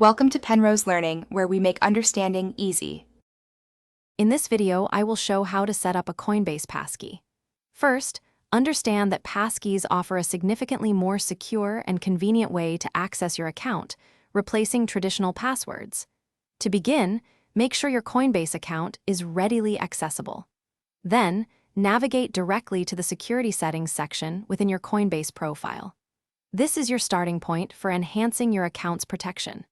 Welcome to Penrose Learning, where we make understanding easy. In this video, I will show how to set up a Coinbase Passkey. First, understand that passkeys offer a significantly more secure and convenient way to access your account, replacing traditional passwords. To begin, make sure your Coinbase account is readily accessible. Then, navigate directly to the Security Settings section within your Coinbase profile. This is your starting point for enhancing your account's protection.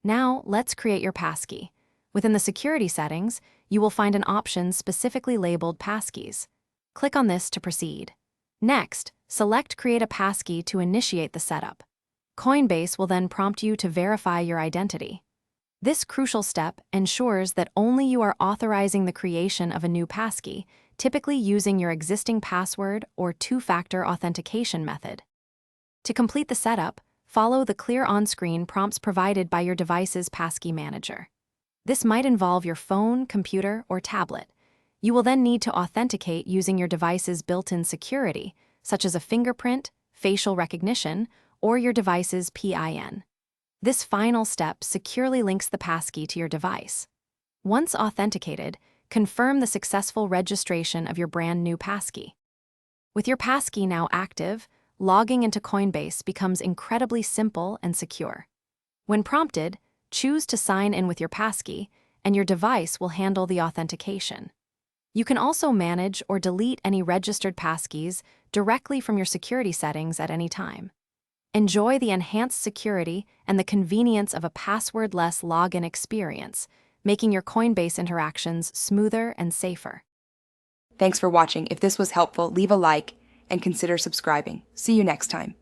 Now, let's create your passkey. Within the security settings, you will find an option specifically labeled Passkeys. Click on this to proceed. Next, select Create a Passkey to initiate the setup. Coinbase will then prompt you to verify your identity. This crucial step ensures that only you are authorizing the creation of a new passkey, typically using your existing password or two-factor authentication method. To complete the setup, follow the clear on-screen prompts provided by your device's passkey manager. This might involve your phone, computer, or tablet. You will then need to authenticate using your device's built-in security, such as a fingerprint, facial recognition, or your device's PIN. This final step securely links the passkey to your device. Once authenticated, confirm the successful registration of your brand new passkey. With your passkey now active, logging into Coinbase becomes incredibly simple and secure. When prompted, choose to sign in with your passkey, and your device will handle the authentication. You can also manage or delete any registered passkeys directly from your security settings at any time. Enjoy the enhanced security and the convenience of a password-less login experience, making your Coinbase interactions smoother and safer. Thanks for watching. If this was helpful, leave a like and consider subscribing. See you next time.